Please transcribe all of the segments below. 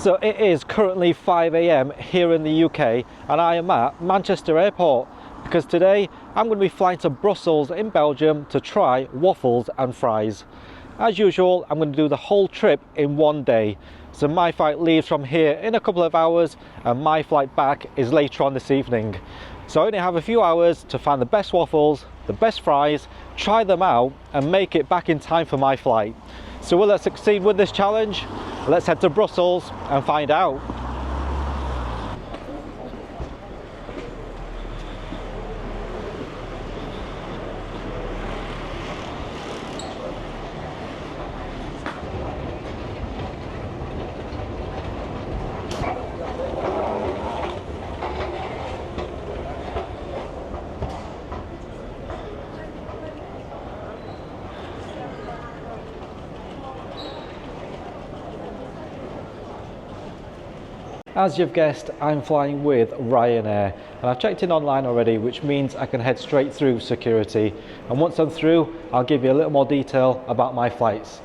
So it is currently 5 AM here in the UK and I am at Manchester Airport because today I'm going to be flying to Brussels in Belgium to try waffles and fries. As usual, I'm going to do the whole trip in one day. So my flight leaves from here in a couple of hours and my flight back is later on this evening. So I only have a few hours to find the best waffles, the best fries, try them out and make it back in time for my flight. So will I succeed with this challenge? Let's head to Brussels and find out. As you've guessed, I'm flying with Ryanair and I've checked in online already, which means I can head straight through security. And once I'm through, I'll give you a little more detail about my flights.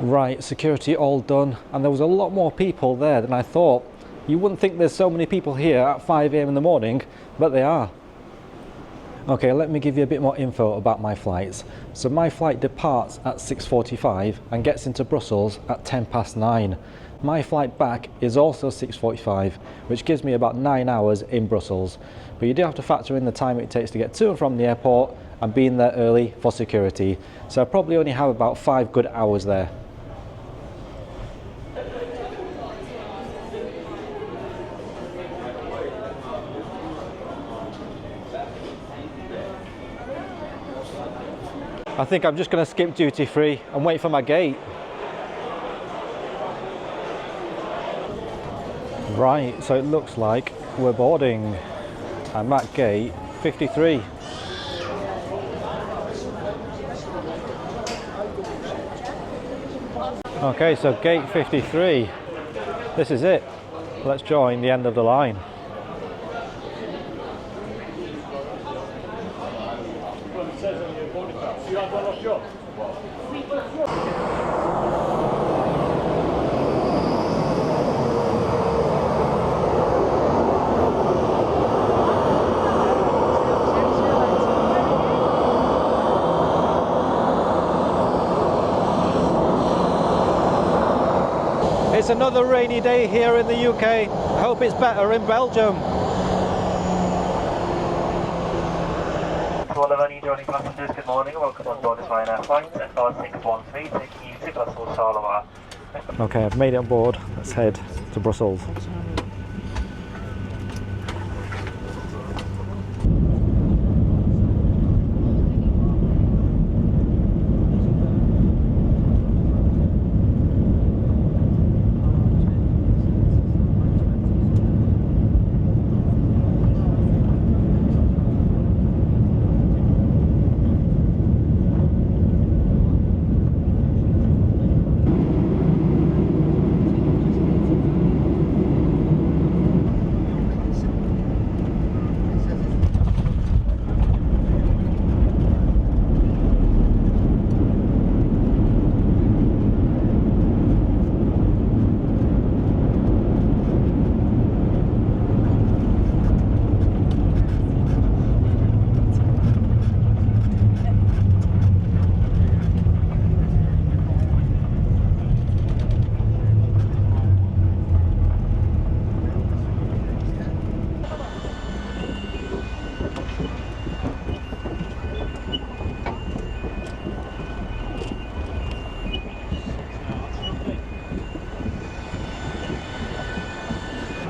Right, security all done, and there was a lot more people there than I thought. You wouldn't think there's so many people here at 5 AM in the morning, but they are. Okay, let me give you a bit more info about my flights. So my flight departs at 6:45 and gets into Brussels at 9:10. My flight back is also 6:45, which gives me about 9 hours in Brussels. But you do have to factor in the time it takes to get to and from the airport and being there early for security. So I probably only have about 5 good hours there. I think I'm just going to skip duty free and wait for my gate. Right, so it looks like we're boarding. I'm at gate 53. Okay, so gate 53. This is it. Let's join the end of the line. It's another rainy day here in the UK. I hope it's better in Belgium. To all of our new joining passengers, good morning and welcome on board this Ryanair flight FR613 taking you to Brussels Charleroi. Okay, I've made it on board. Let's head to Brussels.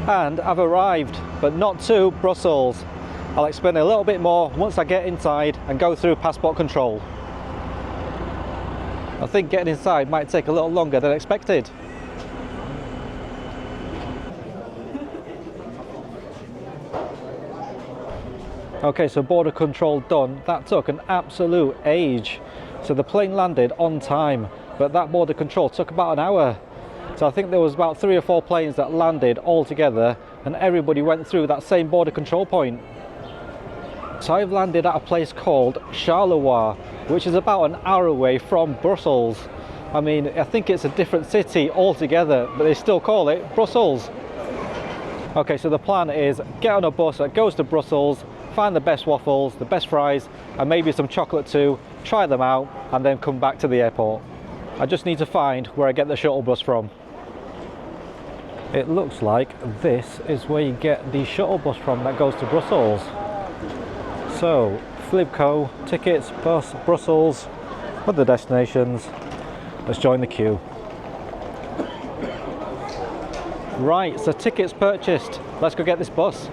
And I've arrived, but not to Brussels. I'll explain a little bit more once I get inside and go through passport control. I think getting inside might take a little longer than expected. Okay, so border control done. That took an absolute age. So the plane landed on time, but that border control took about an hour. So I think there was about 3 or 4 planes that landed all together, and everybody went through that same border control point. So I've landed at a place called Charleroi, which is about an hour away from Brussels. I mean, I think it's a different city altogether, but they still call it Brussels. Okay, so the plan is get on a bus that goes to Brussels, find the best waffles, the best fries, and maybe some chocolate too, try them out, and then come back to the airport. I just need to find where I get the shuttle bus from. It looks like this is where you get the shuttle bus from that goes to Brussels. So, Flibco, tickets, bus, Brussels, other destinations. Let's join the queue. Right, so tickets purchased. Let's go get this bus.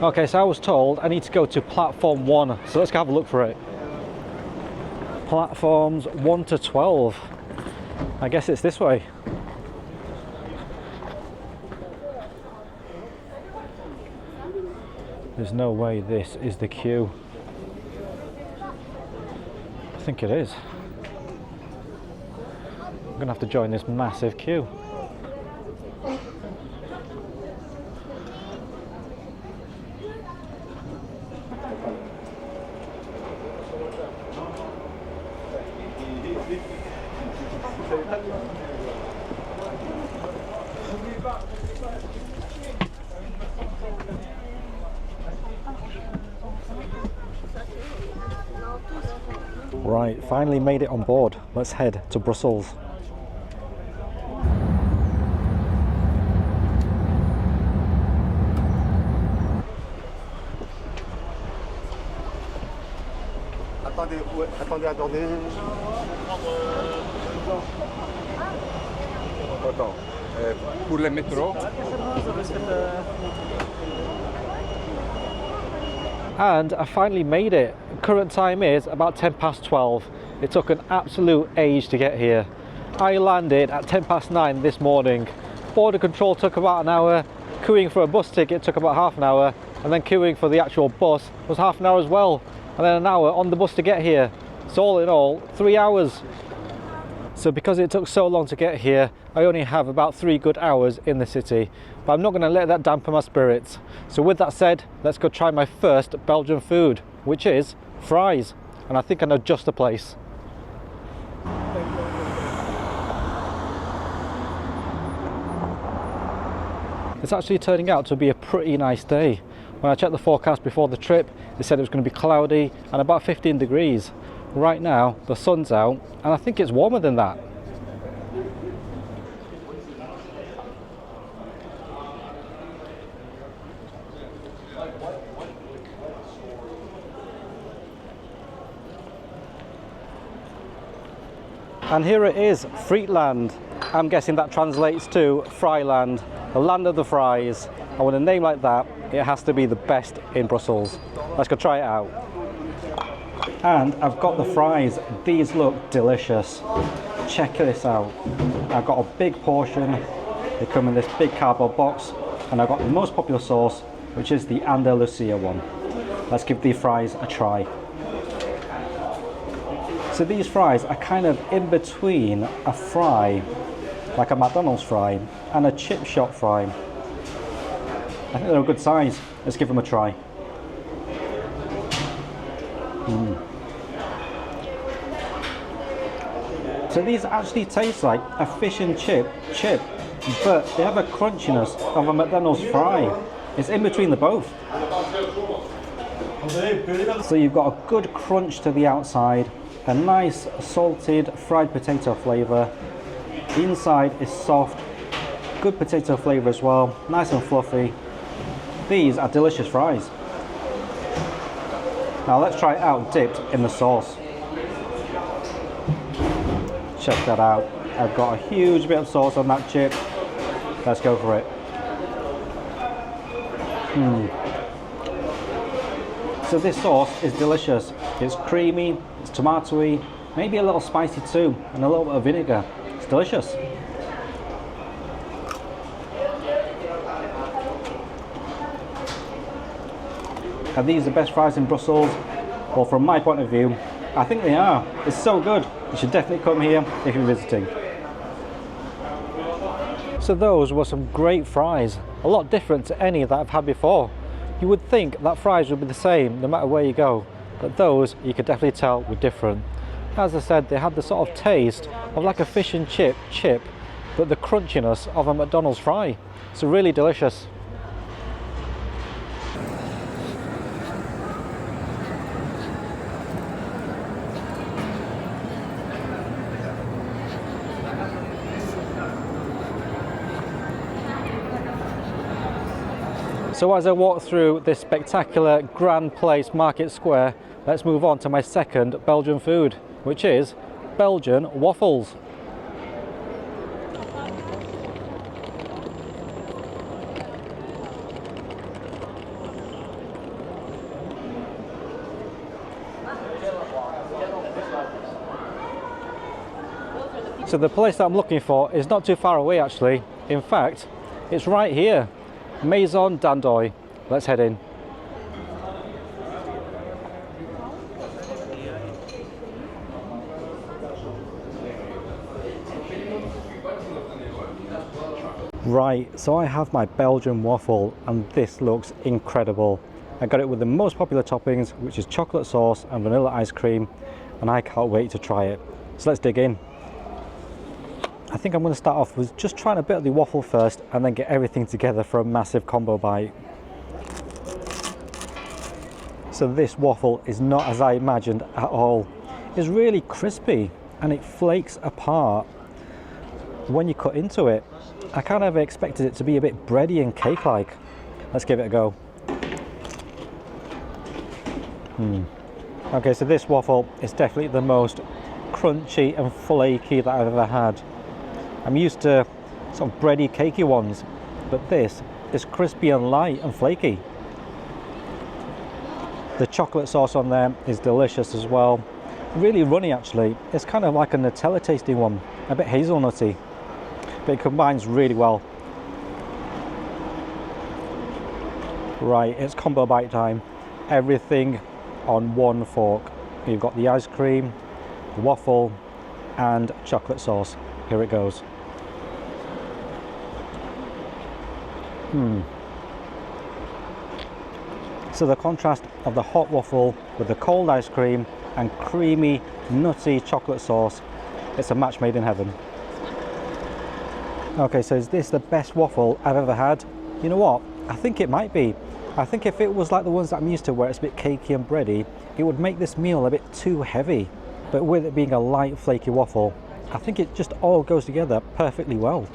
Okay, so I was told I need to go to platform 1, so let's go have a look for it. Platforms 1 to 12. I guess it's this way. There's no way this is the queue. I think it is. I'm gonna have to join this massive queue. Right, finally made it on board. Let's head to Brussels. Attendez, ouais, attendez. Attends, pour le métro. And I finally made it. Current time is about 10 past 12. It took an absolute age to get here. I landed at 10 past 9 this morning. Border control took about an hour. Queuing for a bus ticket took about half an hour. And then queuing for the actual bus was half an hour as well. And then an hour on the bus to get here. So all in all, 3 hours. So because it took so long to get here, I only have about 3 good hours in the city. But I'm not going to let that dampen my spirits. So with that said, let's go try my first Belgian food, which is fries. And I think I know just the place. It's actually turning out to be a pretty nice day. When I checked the forecast before the trip, they said it was going to be cloudy and about 15 degrees. Right now, the sun's out, and I think it's warmer than that. And here it is, Frietland. I'm guessing that translates to Fryland, the land of the fries. And with a name like that, it has to be the best in Brussels. Let's go try it out. And I've got the fries. These look delicious. Check this out. I've got a big portion. They come in this big cardboard box. And I've got the most popular sauce, which is the Andalusia one. Let's give these fries a try. So these fries are kind of in between a fry, like a McDonald's fry, and a chip shop fry. I think they're a good size. Let's give them a try. So these actually taste like a fish and chip, but they have a crunchiness of a McDonald's fry. It's in between the both. So you've got a good crunch to the outside, a nice salted fried potato flavour. The inside is soft, good potato flavour as well, nice and fluffy. These are delicious fries. Now let's try it out dipped in the sauce. Check that out. I've got a huge bit of sauce on that chip. Let's go for it. So this sauce is delicious. It's creamy, it's tomatoey, maybe a little spicy too, and a little bit of vinegar. It's delicious. Are these the best fries in Brussels? Well, from my point of view, I think they are. It's so good. You should definitely come here if you're visiting. So those were some great fries. A lot different to any that I've had before. You would think that fries would be the same no matter where you go, but those you could definitely tell were different. As I said, they had the sort of taste of like a fish and chip, but the crunchiness of a McDonald's fry. It's really delicious. So as I walk through this spectacular Grand Place Market Square, let's move on to my second Belgian food, which is Belgian waffles. So the place that I'm looking for is not too far away actually. In fact, it's right here. Maison d'Andoy. Let's head in. Right, so I have my Belgian waffle and this looks incredible. I got it with the most popular toppings, which is chocolate sauce and vanilla ice cream, and I can't wait to try it. So let's dig in. I think I'm going to start off with just trying a bit of the waffle first and then get everything together for a massive combo bite. So this waffle is not as I imagined at all. It's really crispy and it flakes apart when you cut into it. I kind of expected it to be a bit bready and cake-like. Let's give it a go. Okay, so this waffle is definitely the most crunchy and flaky that I've ever had. I'm used to sort of bready, cakey ones, but this is crispy and light and flaky. The chocolate sauce on there is delicious as well. Really runny actually. It's kind of like a Nutella tasting one, a bit hazelnutty, but it combines really well. Right, it's combo bite time. Everything on one fork. You've got the ice cream, the waffle, and chocolate sauce. Here it goes. So the contrast of the hot waffle with the cold ice cream and creamy, nutty chocolate sauce, it's a match made in heaven. Okay, so is this the best waffle I've ever had? You know what? I think it might be. I think if it was like the ones that I'm used to where it's a bit cakey and bready, it would make this meal a bit too heavy. But with it being a light, flaky waffle, I think it just all goes together perfectly well.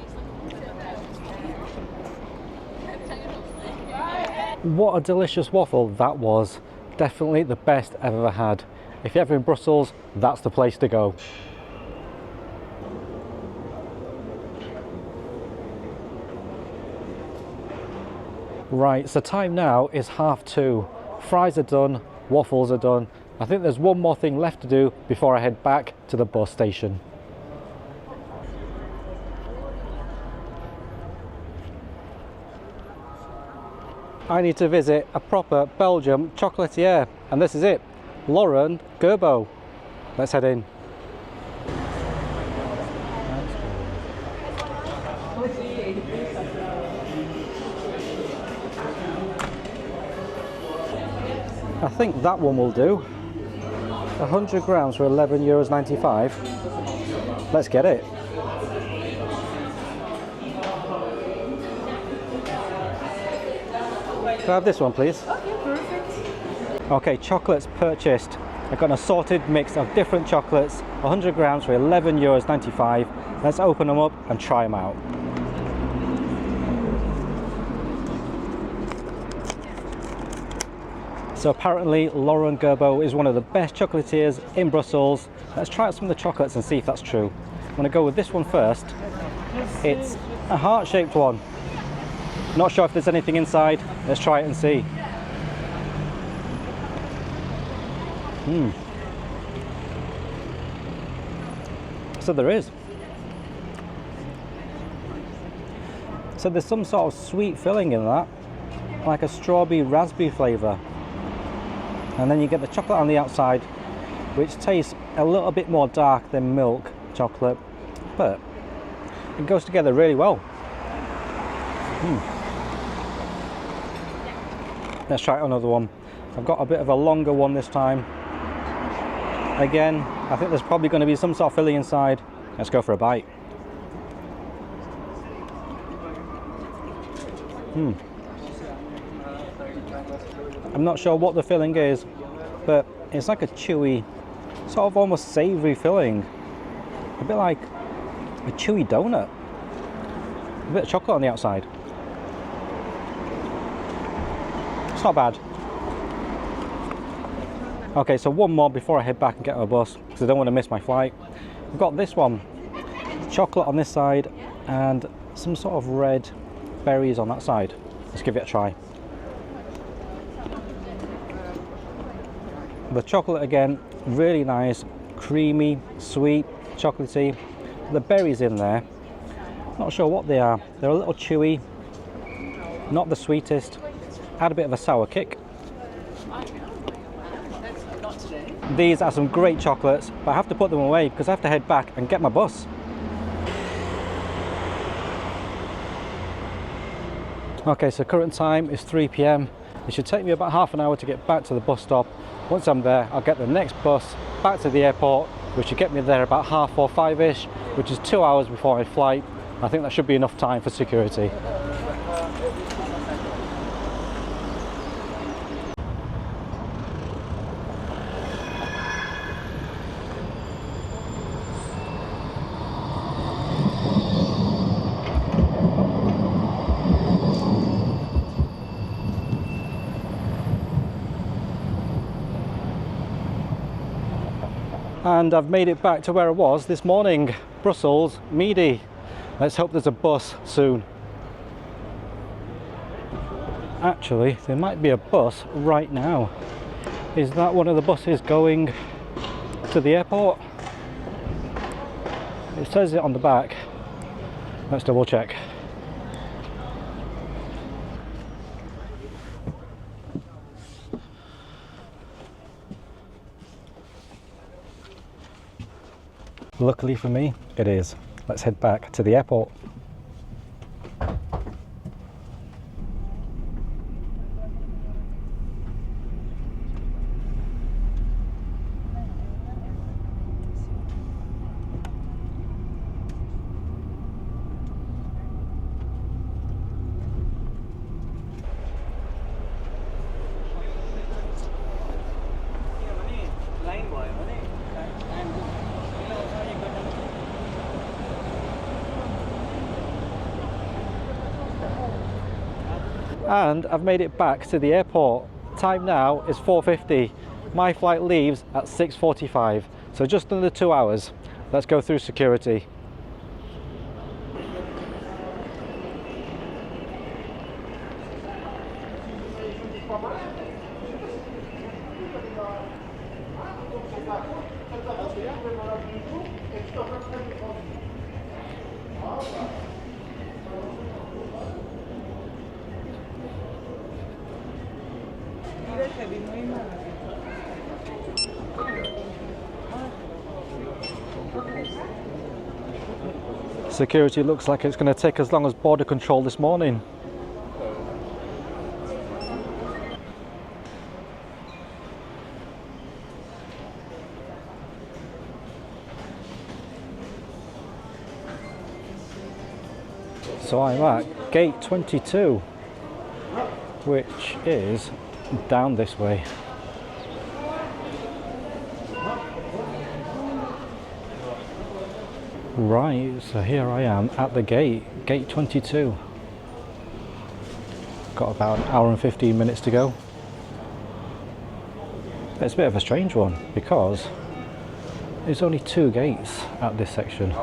What a delicious waffle that was. Definitely the best I've ever had. If you're ever in Brussels, that's the place to go. Right, so time now is 2:30. Fries are done, waffles are done. I think there's one more thing left to do before I head back to the bus station. I need to visit a proper Belgian chocolatier, and this is it, Laurent Gerbeau. Let's head in. I think that one will do. 100 grams for €11.95. Let's get it. Can I have this one, please? Okay, perfect. Okay, chocolates purchased. I've got an assorted mix of different chocolates, 100 grams for €11.95. Let's open them up and try them out. So apparently Laurent Gerbeau is one of the best chocolatiers in Brussels. Let's try out some of the chocolates and see if that's true. I'm going to go with this one first. It's a heart-shaped one. Not sure if there's anything inside. Let's try it and see. So there is. So there's some sort of sweet filling in that, like a strawberry raspberry flavour. And then you get the chocolate on the outside, which tastes a little bit more dark than milk chocolate, but it goes together really well. Let's try another one. I've got a bit of a longer one this time. Again, I think there's probably going to be some sort of filling inside. Let's go for a bite. I'm not sure what the filling is, but it's like a chewy, sort of almost savoury filling. A bit like a chewy donut. A bit of chocolate on the outside. It's not bad. Okay, so one more before I head back and get a bus, because I don't want to miss my flight. We've got this one. Chocolate on this side and some sort of red berries on that side. Let's give it a try. The chocolate again, really nice, creamy, sweet, chocolatey. The berries in there, not sure what they are. They're a little chewy, not the sweetest. Add a bit of a sour kick. These are some great chocolates, but I have to put them away because I have to head back and get my bus. Okay, so current time is 3 p.m. It should take me about half an hour to get back to the bus stop. Once I'm there, I'll get the next bus back to the airport, which should get me there about 5:45ish, which is 2 hours before my flight. I think that should be enough time for security. And I've made it back to where I was this morning, Brussels, Midi. Let's hope there's a bus soon. Actually, there might be a bus right now. Is that one of the buses going to the airport? It says it on the back. Let's double check. Luckily for me, it is. Let's head back to the airport. And I've made it back to the airport. Time now is 4:50. My flight leaves at 6:45, so just under 2 hours. Let's go through security. Security looks like it's going to take as long as border control this morning. So I'm at gate 22, which is down this way. Right, so here I am at the gate 22. Got about an hour and 15 minutes to go. It's a bit of a strange one because there's only 2 gates at this section.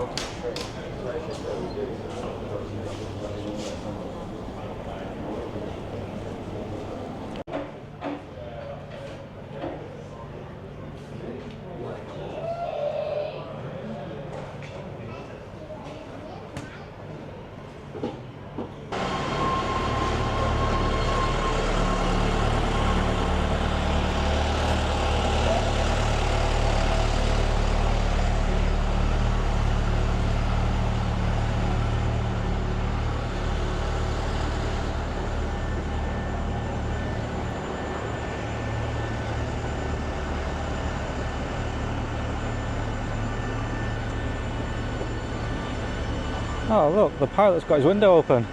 Oh look, the pilot's got his window open.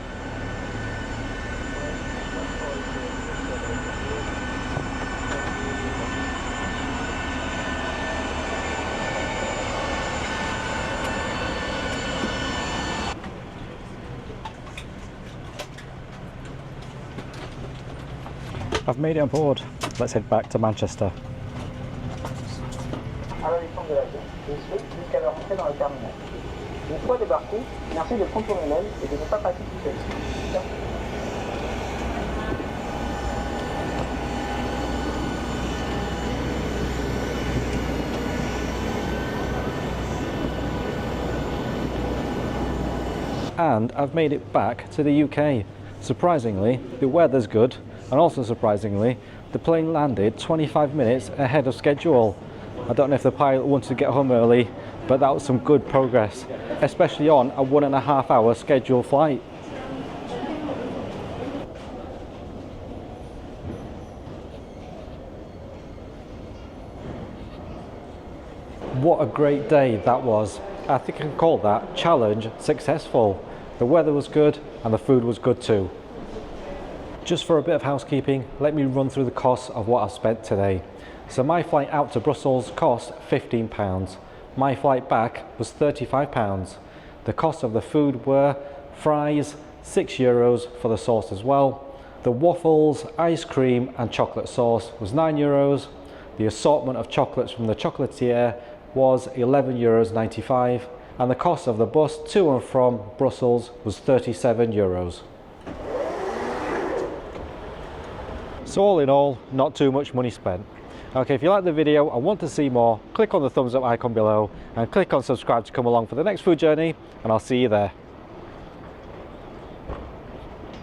I've made it on board. Let's head back to Manchester. À la descente de l'avion, jusqu'à leur entrée dans le terminal. Une fois débarqué, merci de contourner l'aile et de ne pas passer sous celle-ci. Merci. And I've made it back to the UK. Surprisingly, the weather's good, and also surprisingly, the plane landed 25 minutes ahead of schedule. I don't know if the pilot wanted to get home early, but that was some good progress, especially on a 1.5 hour scheduled flight. What a great day that was. I think I can call that challenge successful. The weather was good and the food was good too. Just for a bit of housekeeping, let me run through the costs of what I've spent today. So my flight out to Brussels cost £15. My flight back was £35. The cost of the food were fries, €6 for the sauce as well. The waffles, ice cream and chocolate sauce was €9. The assortment of chocolates from the chocolatier was €11.95, and the cost of the bus to and from Brussels was €37. So all in all, not too much money spent. Okay, if you like the video and want to see more, click on the thumbs up icon below and click on subscribe to come along for the next food journey, and I'll see you there.